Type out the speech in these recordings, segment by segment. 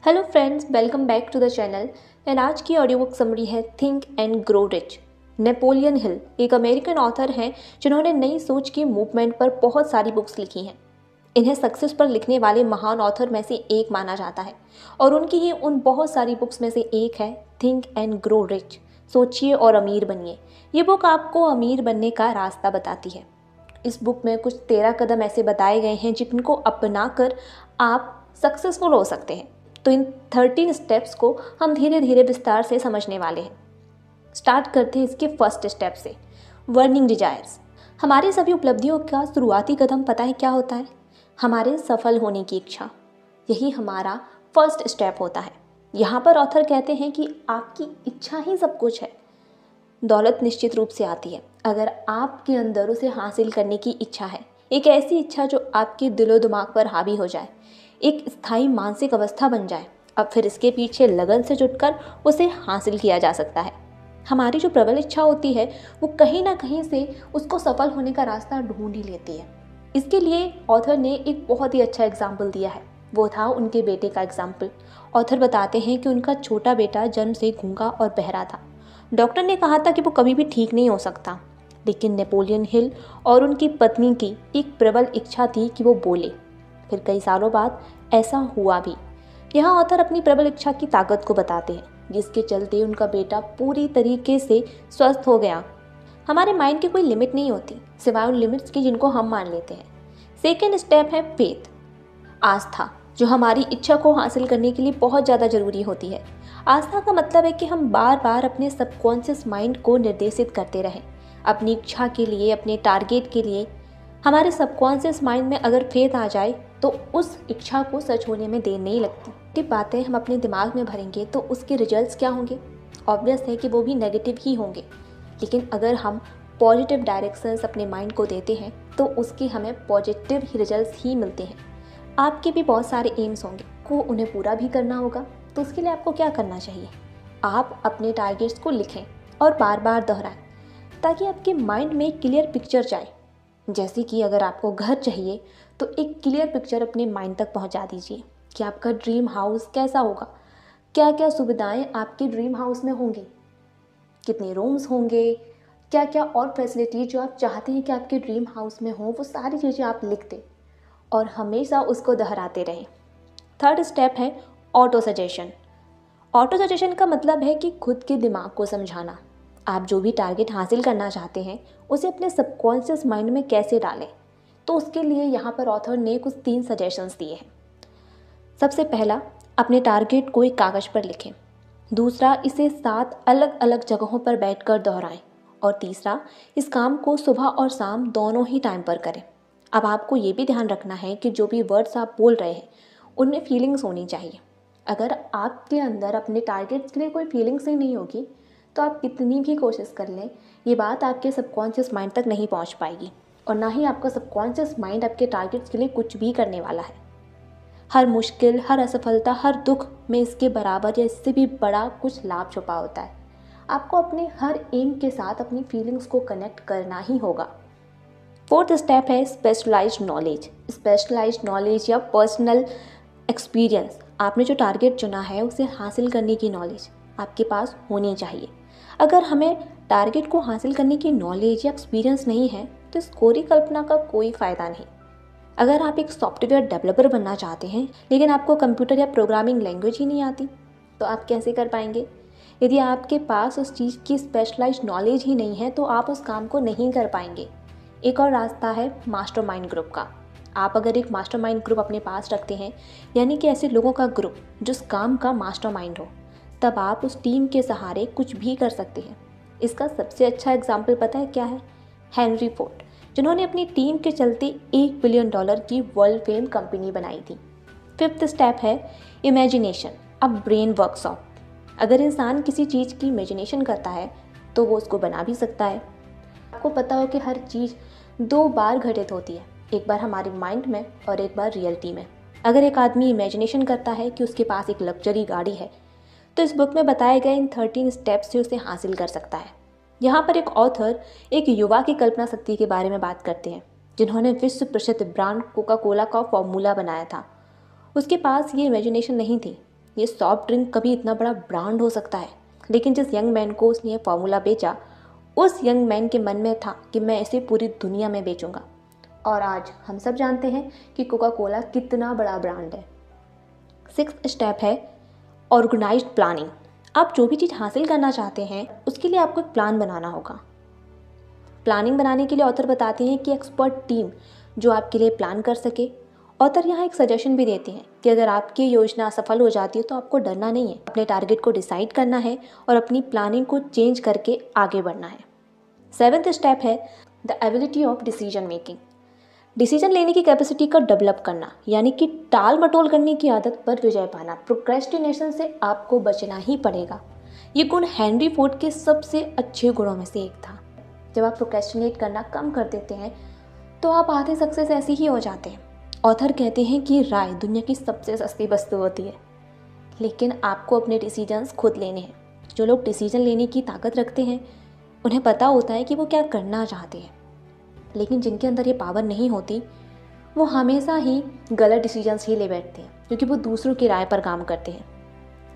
Hello friends, welcome back to the channel. And आज की audio book summary है think and grow rich. Napoleon Hill एक American author हैं जिन्होंने नई सोच की मूवमेंट पर बहुत सारी बुक्स लिखी हैं। इन्हें सक्सेस पर लिखने वाले महान ऑथर में से एक माना जाता है और उनकी ही उन बहुत सारी बुक्स में से एक है थिंक एंड ग्रो रिच, सोचिए और अमीर बनिए। ये बुक आपको अमीर बनने का रास्ता बताती है। इस बुक में कुछ 13 कदम ऐसे बताए गए हैं जिनको अपना कर आप सक्सेसफुल हो सकते हैं। तो इन 13 स्टेप्स को हम धीरे धीरे विस्तार से समझने वाले हैं। स्टार्ट करते हैं इसके फर्स्ट स्टेप से, वर्निंग डिजायर्स। हमारी सभी उपलब्धियों का शुरुआती कदम पता है क्या होता है? हमारे सफल होने की इच्छा। यही हमारा फर्स्ट स्टेप होता है। यहाँ पर ऑथर कहते हैं कि आपकी इच्छा ही सब कुछ है। दौलत निश्चित रूप से आती है अगर आपके अंदर उसे हासिल करने की इच्छा है। एक ऐसी इच्छा जो आपके दिलो दिमाग पर हावी हो जाए, एक स्थायी मानसिक अवस्था बन जाए। अब फिर इसके पीछे लगन से जुटकर उसे हासिल किया जा सकता है। हमारी जो प्रबल इच्छा होती है वो कहीं ना कहीं से उसको सफल होने का रास्ता ढूंढ ही लेती है। इसके लिए ऑथर ने एक बहुत ही अच्छा एग्जाम्पल दिया है, वो था उनके बेटे का एग्जाम्पल। ऑथर बताते हैं कि उनका छोटा बेटा जन्म से गूंगा और बहरा था। डॉक्टर ने कहा था कि वो कभी भी ठीक नहीं हो सकता, लेकिन नेपोलियन हिल और उनकी पत्नी की एक प्रबल इच्छा थी कि वो बोले। फिर कई सालों बाद ऐसा हुआ भी। यहाँ ऑथर अपनी प्रबल इच्छा की ताकत को बताते हैं, जिसके चलते उनका बेटा पूरी तरीके से स्वस्थ हो गया। हमारे माइंड की कोई लिमिट नहीं होती सिवाय उन लिमिट्स की जिनको हम मान लेते हैं। सेकेंड स्टेप है फेथ, आस्था, जो हमारी इच्छा को हासिल करने के लिए बहुत ज़्यादा ज़रूरी होती है। आस्था का मतलब है कि हम बार बार अपने सबकॉन्शियस माइंड को निर्देशित करते रहें अपनी इच्छा के लिए, अपने टारगेट के लिए। हमारे सबकॉन्शियस माइंड में अगर फेथ आ जाए तो उस इच्छा को सच होने में देर नहीं लगती। ये बातें हम अपने दिमाग में भरेंगे तो उसके रिजल्ट्स क्या होंगे? ऑब्वियस है कि वो भी नेगेटिव ही होंगे। लेकिन अगर हम पॉजिटिव डायरेक्शंस अपने माइंड को देते हैं तो उसके हमें पॉजिटिव ही रिजल्ट्स ही मिलते हैं। आपके भी बहुत सारे एम्स होंगे को उन्हें पूरा भी करना होगा। तो उसके लिए आपको क्या करना चाहिए? आप अपने टारगेट्स को लिखें और बार बार दोहराएं ताकि आपके माइंड में एक क्लियर पिक्चर जाए। जैसे कि अगर आपको घर चाहिए तो एक क्लियर पिक्चर अपने माइंड तक पहुंचा दीजिए कि आपका ड्रीम हाउस कैसा होगा, क्या क्या सुविधाएं आपके ड्रीम हाउस में होंगी, कितने रूम्स होंगे, क्या क्या और फैसिलिटी जो आप चाहते हैं कि आपके ड्रीम हाउस में हो, वो सारी चीज़ें आप लिख दें और हमेशा उसको दोहराते रहें। थर्ड स्टेप है ऑटो सजेशन। ऑटो सजेशन का मतलब है कि खुद के दिमाग को समझाना। आप जो भी टारगेट हासिल करना चाहते हैं उसे अपने सबकॉन्शियस माइंड में कैसे डालें। तो उसके लिए यहाँ पर ऑथर ने कुछ 3 सजेशंस दिए हैं। सबसे पहला, अपने टारगेट को एक कागज़ पर लिखें। दूसरा, इसे 7 अलग अलग जगहों पर बैठकर दोहराएं। और तीसरा, इस काम को सुबह और शाम दोनों ही टाइम पर करें। अब आपको ये भी ध्यान रखना है कि जो भी वर्ड्स आप बोल रहे हैं उनमें फीलिंग्स होनी चाहिए। अगर आपके अंदर अपने टारगेट्स के लिए कोई फीलिंग्स ही नहीं होगी तो आप कितनी भी कोशिश कर लें, ये बात आपके सबकॉन्शियस माइंड तक नहीं पहुंच पाएगी और ना ही आपका सबकॉन्शियस माइंड आपके टारगेट्स के लिए कुछ भी करने वाला है। हर मुश्किल, हर असफलता, हर दुख में इसके बराबर या इससे भी बड़ा कुछ लाभ छुपा होता है। आपको अपने हर एम के साथ अपनी फीलिंग्स को कनेक्ट करना ही होगा। फोर्थ स्टेप है स्पेशलाइज्ड नॉलेज। स्पेशलाइज्ड नॉलेज या पर्सनल एक्सपीरियंस। आपने जो टारगेट चुना है उसे हासिल करने की नॉलेज आपके पास होनी चाहिए। अगर हमें टारगेट को हासिल करने की नॉलेज या एक्सपीरियंस नहीं है तो इस कोरी कल्पना का कोई फ़ायदा नहीं। अगर आप एक सॉफ्टवेयर डेवलपर बनना चाहते हैं लेकिन आपको कंप्यूटर या प्रोग्रामिंग लैंग्वेज ही नहीं आती तो आप कैसे कर पाएंगे? यदि आपके पास उस चीज़ की स्पेशलाइज्ड नॉलेज ही नहीं है तो आप उस काम को नहीं कर पाएंगे। एक और रास्ता है मास्टरमाइंड ग्रुप का। आप अगर एक मास्टरमाइंड ग्रुप अपने पास रखते हैं, यानी कि ऐसे लोगों का ग्रुप जो उस काम का मास्टरमाइंड हो, तब आप उस टीम के सहारे कुछ भी कर सकते हैं। इसका सबसे अच्छा एग्जाम्पल पता है क्या है? हेनरी फोर्ड, जिन्होंने अपनी टीम के चलते $1 बिलियन की वर्ल्ड फेम कंपनी बनाई थी। फिफ्थ स्टेप है इमेजिनेशन, अ ब्रेन वर्कशॉप। अगर इंसान किसी चीज़ की इमेजिनेशन करता है तो वो उसको बना भी सकता है। आपको पता हो कि हर चीज़ 2 बार घटित होती है, एक बार हमारे माइंड में और एक बार रियलिटी में। अगर एक आदमी इमेजिनेशन करता है कि उसके पास एक लग्जरी गाड़ी है तो इस बुक में बताए गए इन 13 स्टेप्स से उसे हासिल कर सकता है। यहाँ पर एक ऑथर एक युवा की कल्पना शक्ति के बारे में बात करते हैं जिन्होंने विश्व प्रसिद्ध ब्रांड कोका कोला का फॉर्मूला बनाया था। उसके पास ये इमेजिनेशन नहीं थी, ये सॉफ्ट ड्रिंक कभी इतना बड़ा ब्रांड हो सकता है, लेकिन जिस यंग मैन को उसने ये फार्मूला बेचा, उस यंग मैन के मन में था कि मैं इसे पूरी दुनिया में बेचूंगा। और आज हम सब जानते हैं कि कोका कोला कितना बड़ा ब्रांड है। 6th स्टेप है ऑर्गेनाइज्ड प्लानिंग। आप जो भी चीज़ हासिल करना चाहते हैं उसके लिए आपको एक प्लान बनाना होगा। प्लानिंग बनाने के लिए ऑथर बताते हैं कि एक्सपर्ट टीम जो आपके लिए प्लान कर सके। ऑथर यहाँ एक सजेशन भी देते हैं कि अगर आपकी योजना सफल हो जाती है तो आपको डरना नहीं है, अपने टारगेट को डिसाइड करना है और अपनी प्लानिंग को चेंज करके आगे बढ़ना है। 7th स्टेप है the ability of decision making. Decision लेने की कैपेसिटी का डेवलप करना, यानी कि टाल मटोल करने की आदत पर विजय पाना। प्रोक्रेस्टिनेशन से आपको बचना ही पड़ेगा। ये गुण हेनरी फोर्ड के सबसे अच्छे गुणों में से एक था। जब आप प्रोक्रेस्टिनेट करना कम कर देते हैं तो आप आधे सक्सेस ऐसे ही हो जाते हैं। ऑथर कहते हैं कि राय दुनिया की सबसे सस्ती वस्तु होती है, लेकिन आपको अपने डिसीजंस खुद लेने हैं। जो लोग डिसीजन लेने की ताकत रखते हैं उन्हें पता होता है कि वो क्या करना चाहते हैं, लेकिन जिनके अंदर ये पावर नहीं होती वो हमेशा ही गलत डिसीजंस ही ले बैठते हैं, क्योंकि वो दूसरों की राय पर काम करते हैं।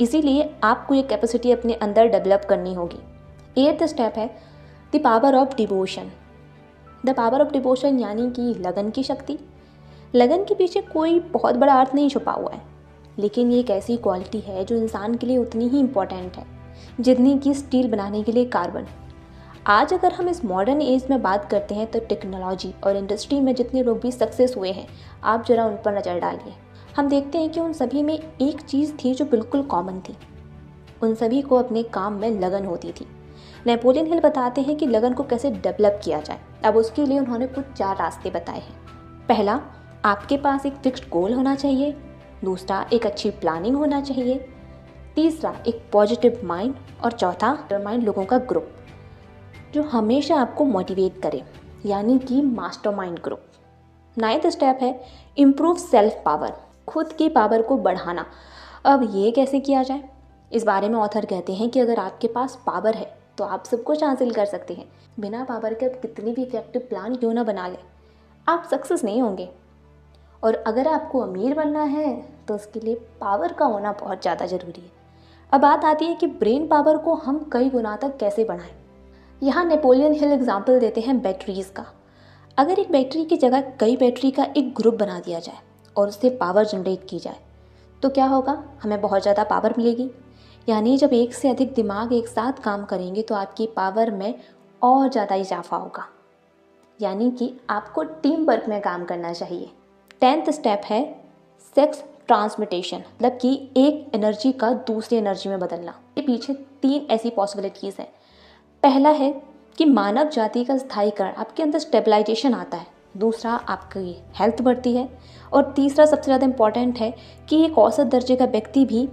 इसीलिए आपको ये कैपेसिटी अपने अंदर डेवलप करनी होगी। 8th स्टेप है the power of devotion. The power of devotion यानी कि लगन की शक्ति। लगन के पीछे कोई बहुत बड़ा अर्थ नहीं छुपा हुआ है, लेकिन ये एक ऐसी क्वालिटी है जो इंसान के लिए उतनी ही इम्पॉर्टेंट है जितनी कि स्टील बनाने के लिए कार्बन। आज अगर हम इस मॉडर्न एज में बात करते हैं तो टेक्नोलॉजी और इंडस्ट्री में जितने लोग भी सक्सेस हुए हैं, आप जरा उन पर नज़र डालिए। हम देखते हैं कि उन सभी में एक चीज़ थी जो बिल्कुल कॉमन थी। उन सभी को अपने काम में लगन होती थी। नेपोलियन हिल बताते हैं कि लगन को कैसे डेवलप किया जाए। अब उसके लिए उन्होंने कुछ 4 रास्ते बताए हैं। पहला, आपके पास एक फिक्स्ड गोल होना चाहिए। दूसरा, एक अच्छी प्लानिंग होना चाहिए। तीसरा, एक पॉजिटिव माइंड। और चौथा, माइंड लोगों का ग्रुप जो हमेशा आपको मोटिवेट करे, यानी कि मास्टरमाइंड ग्रुप। 9th स्टेप है इम्प्रूव सेल्फ पावर। खुद की पावर को बढ़ाना। अब ये कैसे किया जाए, इस बारे में ऑथर कहते हैं कि अगर आपके पास पावर है तो आप सब कुछ हासिल कर सकते हैं। बिना पावर के आप कितनी भी इफेक्टिव प्लान क्यों ना बना लें, आप सक्सेस नहीं होंगे। और अगर आपको अमीर बनना है तो उसके लिए पावर का होना बहुत ज़्यादा ज़रूरी है। अब बात आती है कि ब्रेन पावर को हम कई गुना तक कैसे बढ़ाएं। यहाँ नेपोलियन हिल एग्जाम्पल देते हैं बैटरीज का। अगर एक बैटरी की जगह कई बैटरी का एक ग्रुप बना दिया जाए और उससे पावर जनरेट की जाए तो क्या होगा, हमें बहुत ज़्यादा पावर मिलेगी। यानी जब एक से अधिक दिमाग एक साथ काम करेंगे तो आपकी पावर में और ज़्यादा इजाफा होगा। यानी कि आपको टीम वर्क में काम करना चाहिए। 10th स्टेप है सेक्स ट्रांसमिटेशन, मतलब कि एक एनर्जी का दूसरी एनर्जी में बदलना। ये पीछे 3 ऐसी पॉसिबिलिटीज़ हैं। पहला है कि मानव जाति का स्थायीकरण, आपके अंदर स्टेबलाइजेशन आता है। दूसरा, आपकी हेल्थ बढ़ती है। और तीसरा सबसे ज़्यादा इम्पॉर्टेंट है कि एक औसत दर्जे का व्यक्ति भी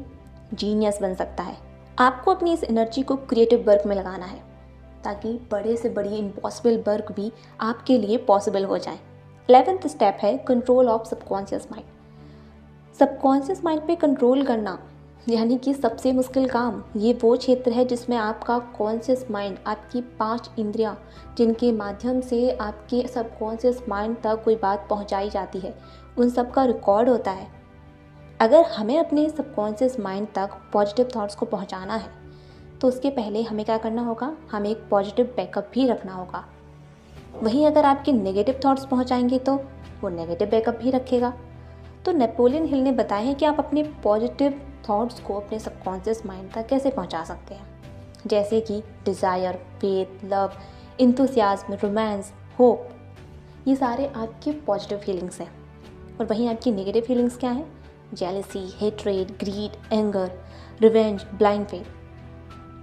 जीनियस बन सकता है। आपको अपनी इस एनर्जी को क्रिएटिव वर्क में लगाना है ताकि बड़े से बड़ी इम्पॉसिबल वर्क भी आपके लिए पॉसिबल हो जाए। 11th स्टेप है control of subconscious mind. Subconscious mind पे कंट्रोल करना यानी कि सबसे मुश्किल काम। ये वो क्षेत्र है जिसमें आपका कॉन्शियस माइंड, आपकी 5 इंद्रियां जिनके माध्यम से आपके सबकॉन्शियस माइंड तक कोई बात पहुंचाई जाती है, उन सब का रिकॉर्ड होता है। अगर हमें अपने सबकॉन्शियस माइंड तक पॉजिटिव थॉट्स को पहुंचाना है तो उसके पहले हमें क्या करना होगा, हमें एक पॉजिटिव बैकअप भी रखना होगा। वहीं अगर आपके नेगेटिव थॉट्स पहुंचाएंगे तो वो नेगेटिव बैकअप भी रखेगा। तो नेपोलियन हिल ने बताया है कि आप अपने पॉजिटिव थॉट्स को अपने सबकॉन्शियस माइंड तक कैसे पहुंचा सकते हैं, जैसे कि desire, faith, love, enthusiasm, romance, hope, ये सारे आपके पॉजिटिव फीलिंग्स हैं। और वहीं आपकी नेगेटिव फीलिंग्स क्या हैं, jealousy, hatred, greed, anger, revenge, blind faith.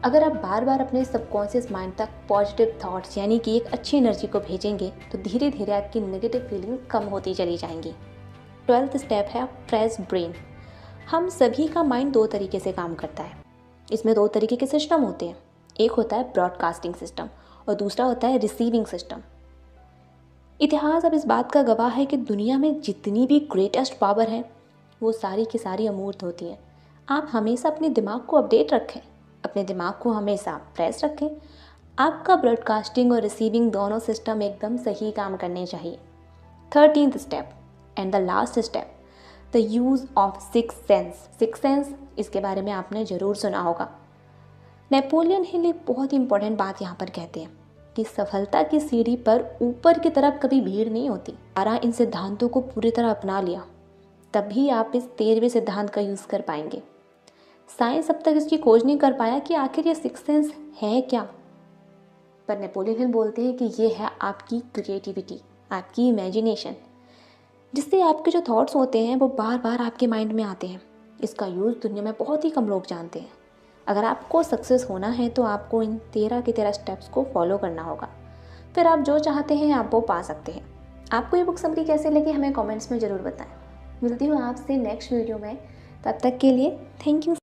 अगर आप बार बार अपने सबकॉन्शियस माइंड तक पॉजिटिव थॉट्स यानी कि एक अच्छी एनर्जी को भेजेंगे तो धीरे धीरे आपकी नेगेटिव फीलिंग कम होती चली जाएंगी। 12th स्टेप है फ्रेश ब्रेन। हम सभी का माइंड 2 तरीके से काम करता है। इसमें 2 तरीके के सिस्टम होते हैं। एक होता है ब्रॉडकास्टिंग सिस्टम और दूसरा होता है रिसीविंग सिस्टम। इतिहास अब इस बात का गवाह है कि दुनिया में जितनी भी ग्रेटेस्ट पावर है वो सारी की सारी अमूर्त होती है। आप हमेशा अपने दिमाग को अपडेट रखें, अपने दिमाग को हमेशा फ्रेश रखें। आपका ब्रॉडकास्टिंग और रिसीविंग दोनों सिस्टम एकदम सही काम करने चाहिए। 13th step and the last step, the use of six sense. Six sense, इसके बारे में आपने ज़रूर सुना होगा। नेपोलियन हिल एक बहुत ही इंपॉर्टेंट बात यहाँ पर कहते हैं कि सफलता की सीढ़ी पर ऊपर की तरफ कभी भीड़ नहीं होती। इन सिद्धांतों को पूरी तरह अपना लिया, तभी आप इस 13वें सिद्धांत का यूज़ कर पाएंगे। साइंस अब तक इसकी खोज नहीं कर पाया कि आखिर ये सिक्स सेंस है क्या, पर नेपोलियन हिल बोलते हैं कि ये है आपकी क्रिएटिविटी, आपकी इमेजिनेशन, जिससे आपके जो थॉट्स होते हैं वो बार बार आपके माइंड में आते हैं। इसका यूज़ दुनिया में बहुत ही कम लोग जानते हैं। अगर आपको सक्सेस होना है तो आपको इन 13 के 13 स्टेप्स को फॉलो करना होगा, फिर आप जो चाहते हैं आप वो पा सकते हैं। आपको ये बुक समरी कैसे लगी हमें कमेंट्स में ज़रूर बताएं। मिलती हूँ आपसे नेक्स्ट वीडियो में, तब तक के लिए थैंक यू।